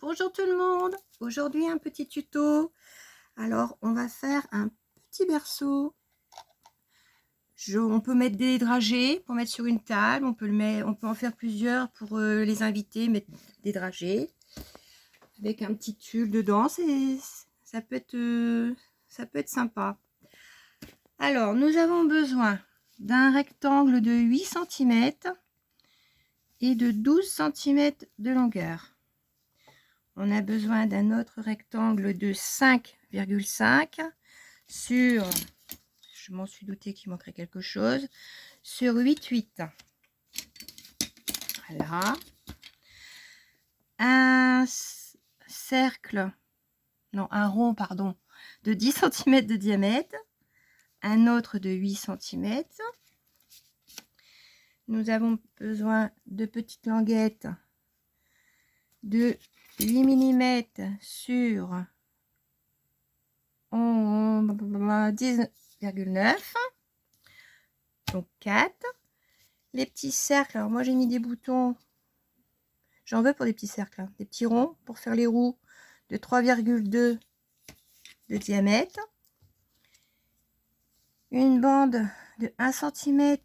Bonjour tout le monde, aujourd'hui un petit tuto. Alors on va faire un petit berceau. On peut mettre des dragées pour mettre sur une table, on peut en faire plusieurs pour les invités, mettre des dragées avec un petit tulle dedans, ça peut être sympa. Alors nous avons besoin d'un rectangle de 8 cm et de 12 cm de longueur. On a besoin d'un autre rectangle de 5,5 sur, je m'en suis douté qu'il manquerait quelque chose, sur 8,8. Voilà. Un cercle, non, un rond, pardon, de 10 cm de diamètre. Un autre de 8 cm. Nous avons besoin de petites languettes de 8 mm sur 10,9, donc 4. Les petits cercles, alors moi j'ai mis des boutons, j'en veux pour des petits cercles, des petits ronds pour faire les roues de 3,2 de diamètre. Une bande de 1 cm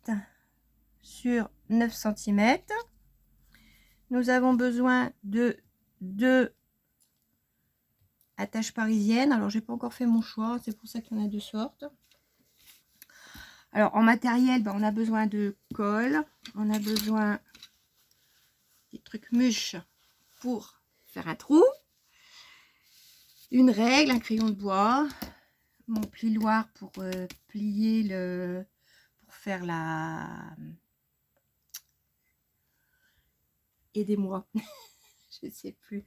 sur 9 cm. Nous avons besoin de 2 attaches parisiennes. Alors j'ai pas encore fait mon choix, c'est pour ça qu'il y en a 2 sortes. Alors en matériel, on a besoin de colle, on a besoin des trucs mûches pour faire un trou, une règle, un crayon de bois, mon plioir pour plier pour faire la... Aidez-moi, je sais plus,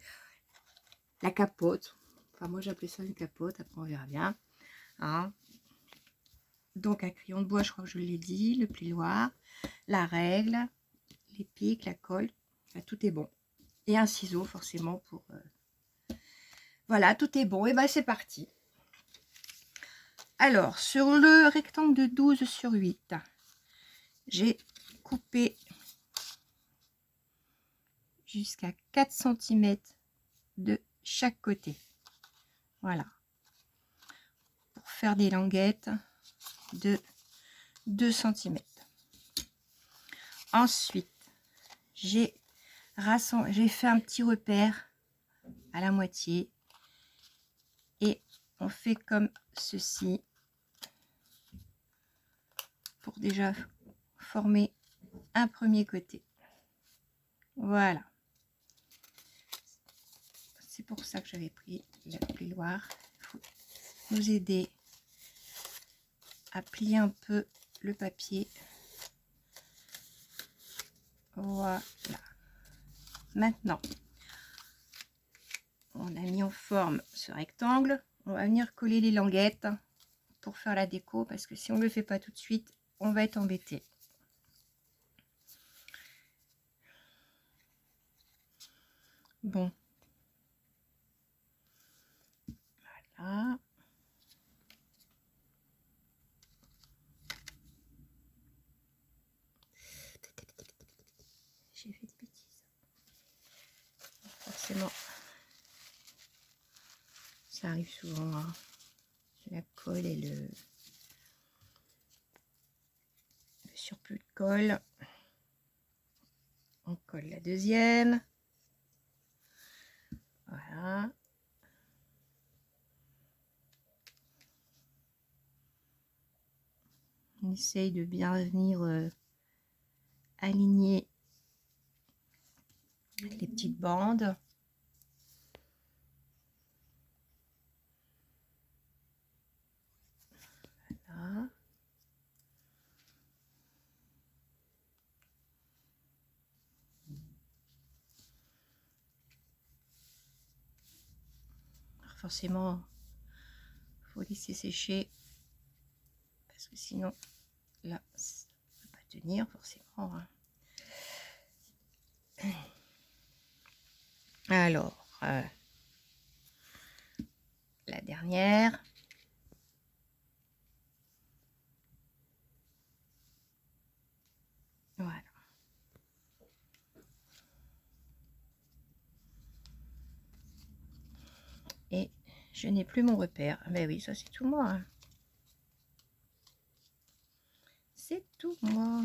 la capote. Enfin moi j'appelais ça une capote, après on verra bien. Hein. Donc un crayon de bois, je crois que je l'ai dit, le plioir, la règle, les pics, la colle, enfin, tout est bon. Et un ciseau forcément pour... Voilà, tout est bon. Et ben c'est parti. Alors, sur le rectangle de 12 sur 8, j'ai coupé jusqu'à 4 cm de chaque côté. Voilà. Pour faire des languettes de 2 cm. Ensuite, j'ai fait un petit repère à la moitié. Et on fait comme ceci. Pour déjà former un premier côté. Voilà. C'est pour ça que j'avais pris le plioir. Il faut nous aider à plier un peu le papier. Voilà. Maintenant, on a mis en forme ce rectangle. On va venir coller les languettes pour faire la déco parce que si on ne le fait pas tout de suite, on va être embêté. Bon. Voilà. J'ai fait des bêtises. Forcément, ça arrive souvent. Hein. La colle et le surplus de colle. On colle la deuxième. Voilà. On essaye de bien venir aligner les petites bandes. Voilà. Alors forcément, il faut laisser sécher parce que sinon, là, ça ne peut pas tenir forcément. Hein. Alors, la dernière. Voilà. je n'ai plus mon repère. Ben oui, ça c'est tout moi. Hein. C'est tout moi.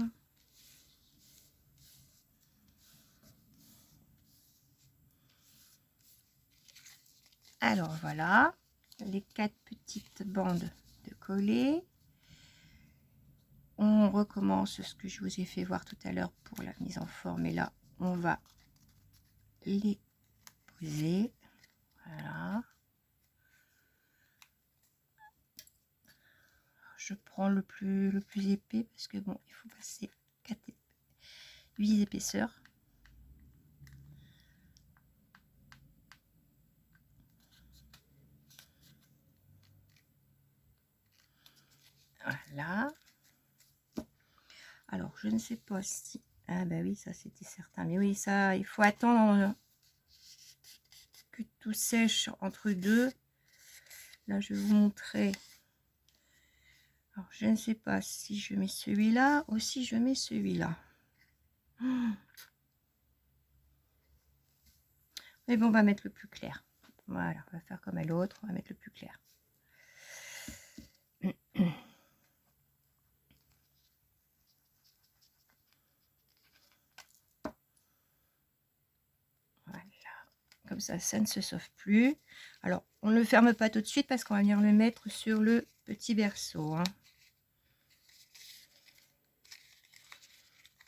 Alors voilà, les 4 petites bandes de coller. On recommence ce que je vous ai fait voir tout à l'heure pour la mise en forme. Et là, on va les poser. Voilà. Je prends le plus épais parce que bon, il faut passer 8 épaisseurs. Voilà. Alors, je ne sais pas si... Ah bah oui, ça c'était certain. Mais oui, ça, il faut attendre que tout sèche entre deux. Là, je vais vous montrer. Alors, je ne sais pas si je mets celui-là ou si je mets celui-là. Mais bon, on va mettre le plus clair. Voilà, on va faire comme à l'autre. On va mettre le plus clair. Voilà. Comme ça ne se sauve plus. Alors, on ne le ferme pas tout de suite parce qu'on va venir le mettre sur le petit berceau. Hein.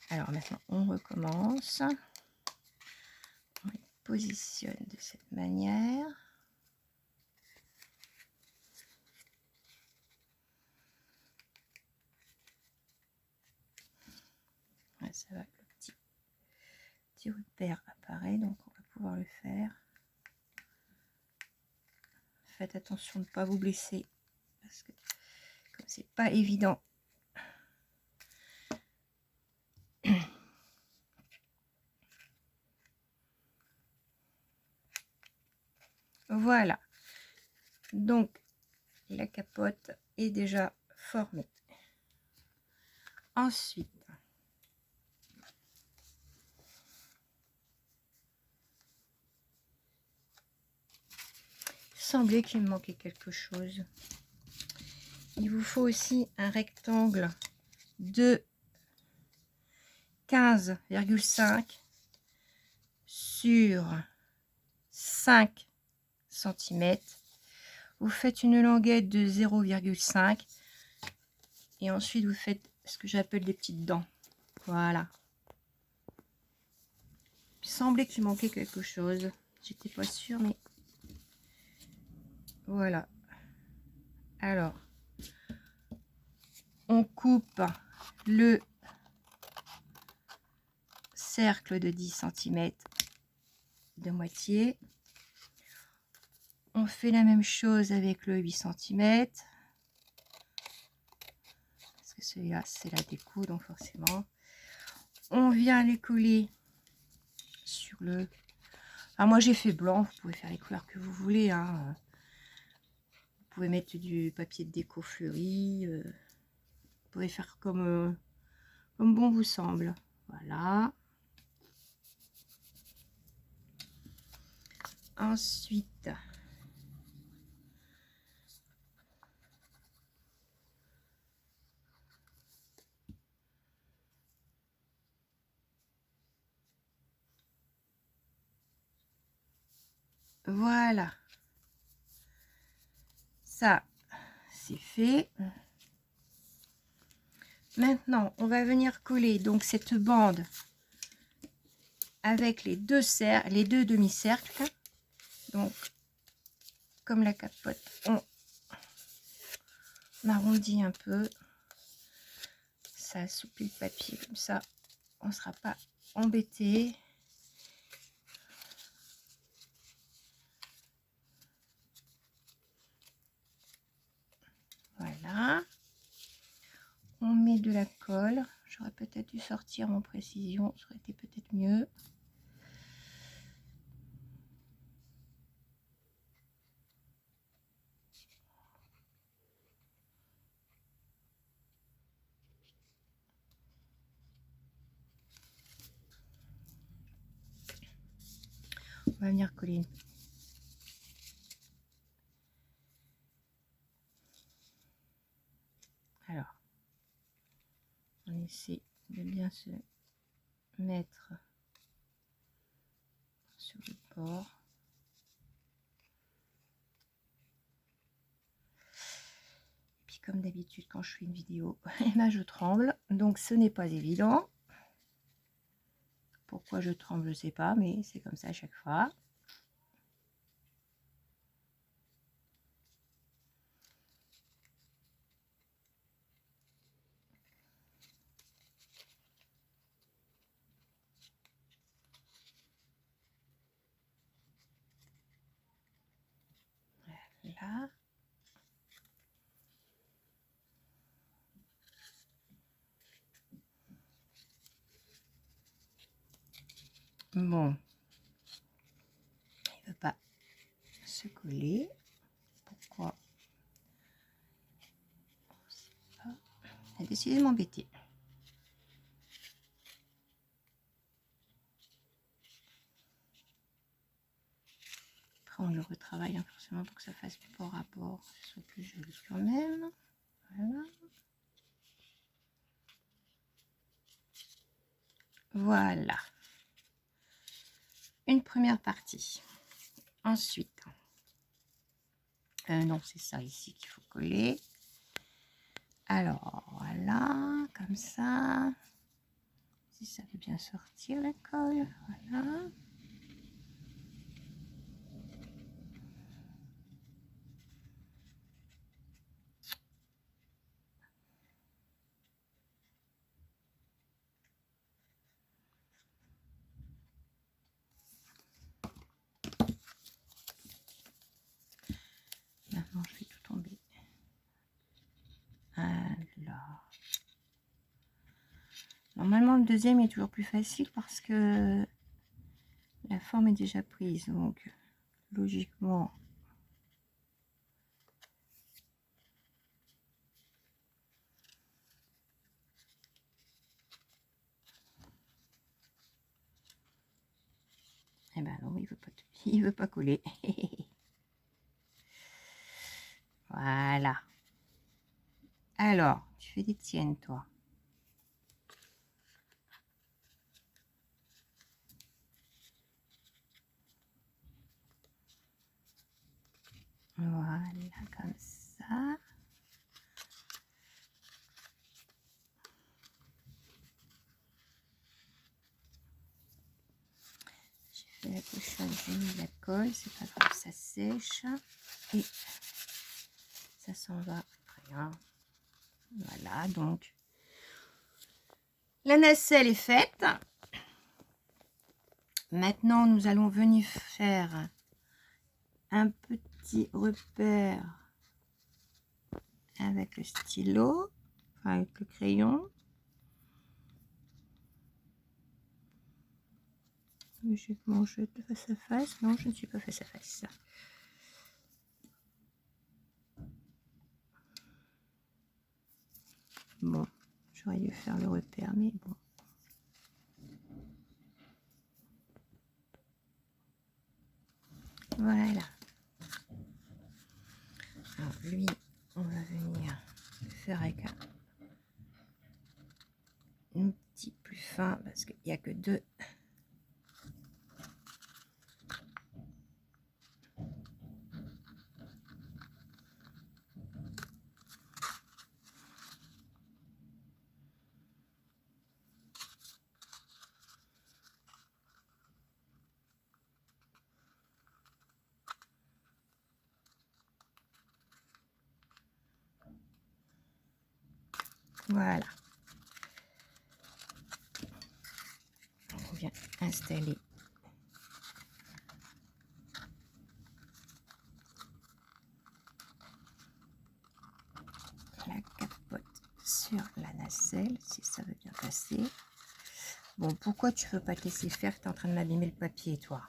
Alors maintenant, on recommence. On les positionne de cette manière. Ouais, ça va, le petit repère apparaît, donc on va pouvoir le faire. Faites attention de ne pas vous blesser, parce que comme c'est pas évident. Voilà. Donc, la capote est déjà formée. Ensuite, il semblait qu'il me manquait quelque chose. Il vous faut aussi un rectangle de 15,5 sur 5 cm. Vous faites une languette de 0,5 et ensuite vous faites ce que j'appelle des petites dents. Voilà. Il semblait qu'il manquait quelque chose. J'étais pas sûre, mais voilà. Alors, on coupe le cercle de 10 cm de moitié. On fait la même chose avec le 8 cm. Parce que celui-là, c'est la déco, donc forcément. On vient les coller sur le... Ah, moi, j'ai fait blanc. Vous pouvez faire les couleurs que vous voulez. Hein. Vous pouvez mettre du papier de déco fleuri. Vous pouvez faire comme bon vous semble. Voilà. Ensuite, voilà. Ça, c'est fait. Maintenant, on va venir coller donc cette bande avec les deux demi-cercles. Donc, comme la capote, on arrondit un peu. Ça assouplit le papier, comme ça, on ne sera pas embêté. Voilà. On met de la colle. J'aurais peut-être dû sortir en précision, ça aurait été peut-être mieux. On va venir coller essaie de bien se mettre sur le bord. Et puis comme d'habitude quand je fais une vidéo, eh ben, je tremble, donc ce n'est pas évident. Pourquoi je tremble, je ne sais pas, mais c'est comme ça à chaque fois. Là. Bon, il ne veut pas se coller. Pourquoi? Elle a décidé de m'embêter. Après, on le retravaille forcément pour que ça fasse du bord à bord, que ce soit plus joli quand même. Voilà. Voilà. Une première partie. Ensuite, non, c'est ça ici qu'il faut coller. Alors, voilà, comme ça. Si ça veut bien sortir la colle, voilà. Maintenant, je vais tout tomber. Alors, normalement, le deuxième est toujours plus facile parce que la forme est déjà prise. Donc, logiquement, eh ben non, il veut pas coller. Voilà. Alors, tu fais des tiennes, toi. Voilà, comme ça. J'ai fait la pochette, j'ai mis la colle, c'est pas grave, ça sèche. Et ça s'en va rien. Voilà, donc la nacelle est faite. Maintenant, nous allons venir faire un petit repère avec le stylo, enfin avec le crayon. Logiquement, je vais face à face. Non, je ne suis pas face à face. Bon, j'aurais dû faire le repère, mais bon. Voilà. Alors lui, on va venir le faire avec un petit plus fin parce qu'il n'y a que deux. Voilà. On vient installer la capote sur la nacelle, si ça veut bien passer. Bon, pourquoi tu veux pas te laisser faire? Tu es en train de m'abîmer le papier, toi.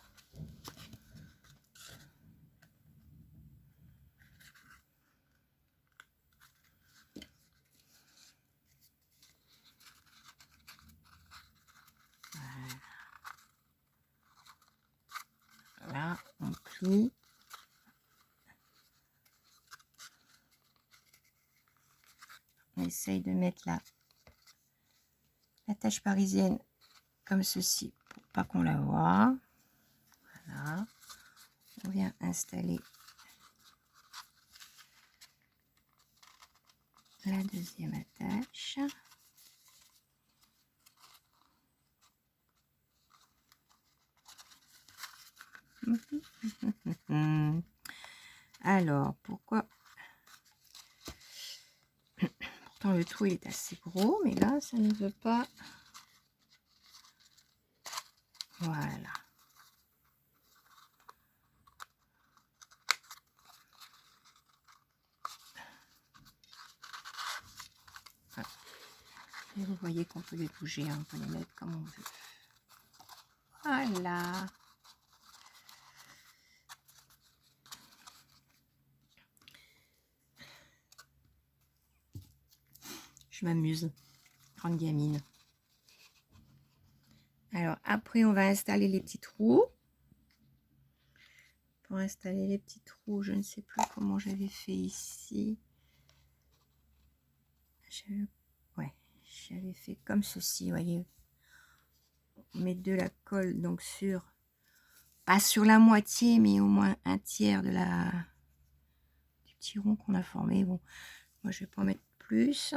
Là, on plie. On essaye de mettre la attache parisienne comme ceci pour pas qu'on la voit. Voilà. On vient installer la deuxième attache. Alors, pourquoi? Pourtant, le trou il est assez gros, mais là, ça ne veut pas. Voilà. Et vous voyez qu'on peut les bouger, hein, on peut les mettre comme on veut. Voilà. Je m'amuse, grande gamine. Alors après, on va installer les petits trous. Pour installer les petits trous, je ne sais plus comment j'avais fait ici. Ouais, j'avais fait comme ceci, vous voyez. On met de la colle donc sur, pas sur la moitié, mais au moins un tiers de du petit rond qu'on a formé. Bon, moi je vais pas en mettre plus.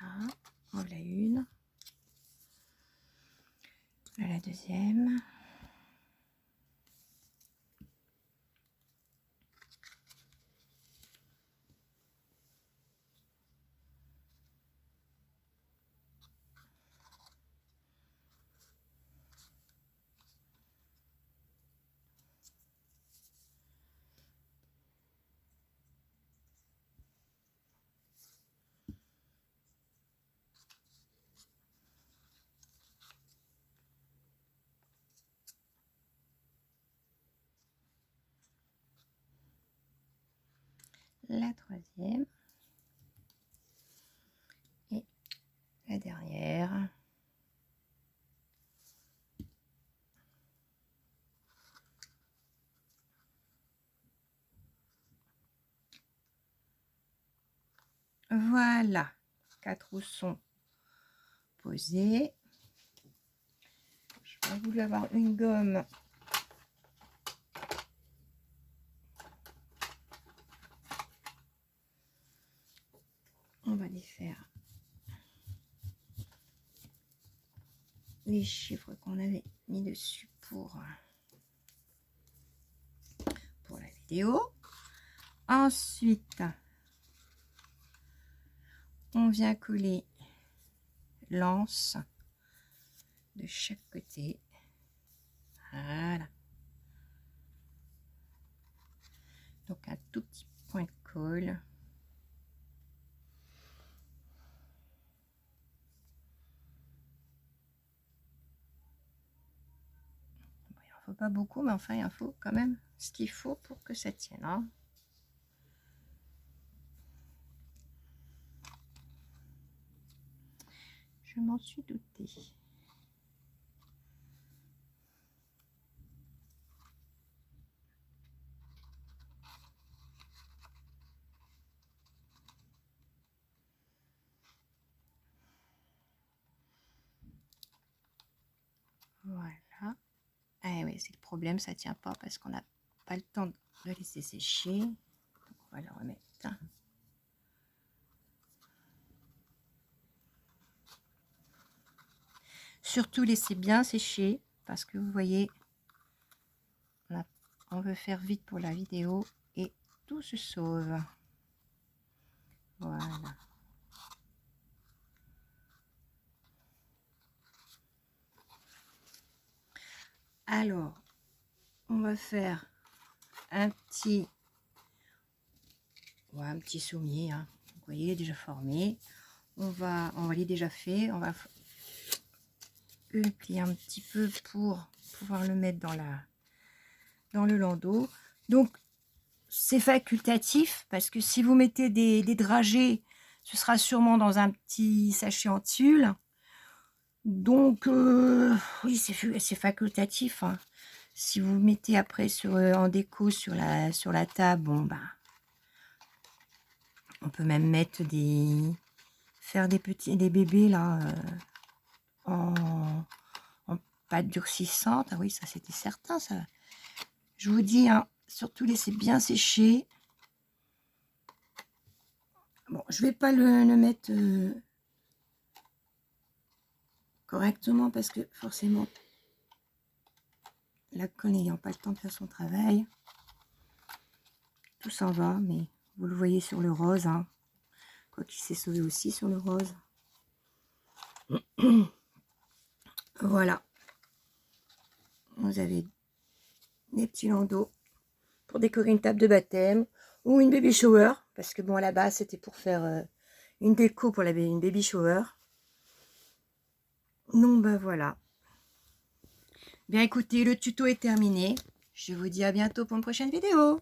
Voilà, voilà une. Voilà la deuxième. La troisième. Et la dernière. Voilà, 4 trous sont posés. Je vais voulu avoir une gomme. On va les faire. Les chiffres qu'on avait mis dessus pour la vidéo. Ensuite, on vient coller l'anse de chaque côté. Voilà. Donc un tout petit point de colle. Bon, il en faut pas beaucoup, mais enfin il en faut quand même ce qu'il faut pour que ça tienne. Hein. Je m'en suis doutée. Voilà. Ah oui, c'est le problème, ça tient pas parce qu'on n'a pas le temps de laisser sécher. Donc on va le remettre. Surtout laissez bien sécher parce que vous voyez, on veut faire vite pour la vidéo et tout se sauve. Voilà. Alors, on va faire un petit sommier. Hein. Vous voyez, il est déjà formé. On va les déjà fait. On va le plier un petit peu pour pouvoir le mettre dans le landau. Donc, c'est facultatif parce que si vous mettez des dragées, ce sera sûrement dans un petit sachet en tulle. Donc, oui, c'est facultatif. Hein. Si vous le mettez après en déco sur la table, bon bah, on peut même mettre faire des bébés là en pâte durcissante. Ah oui, ça c'était certain ça. Je vous dis, hein, surtout laissez bien sécher. Bon, je vais pas le mettre correctement parce que forcément la colle n'ayant pas le temps de faire son travail, tout s'en va, mais vous le voyez sur le rose, hein, quoi qu'il s'est sauvé aussi sur le rose. Voilà, vous avez des petits landaux pour décorer une table de baptême ou une baby shower, parce que bon, à la base c'était pour faire une déco pour une baby shower. Donc ben voilà. Bien écoutez, le tuto est terminé. Je vous dis à bientôt pour une prochaine vidéo.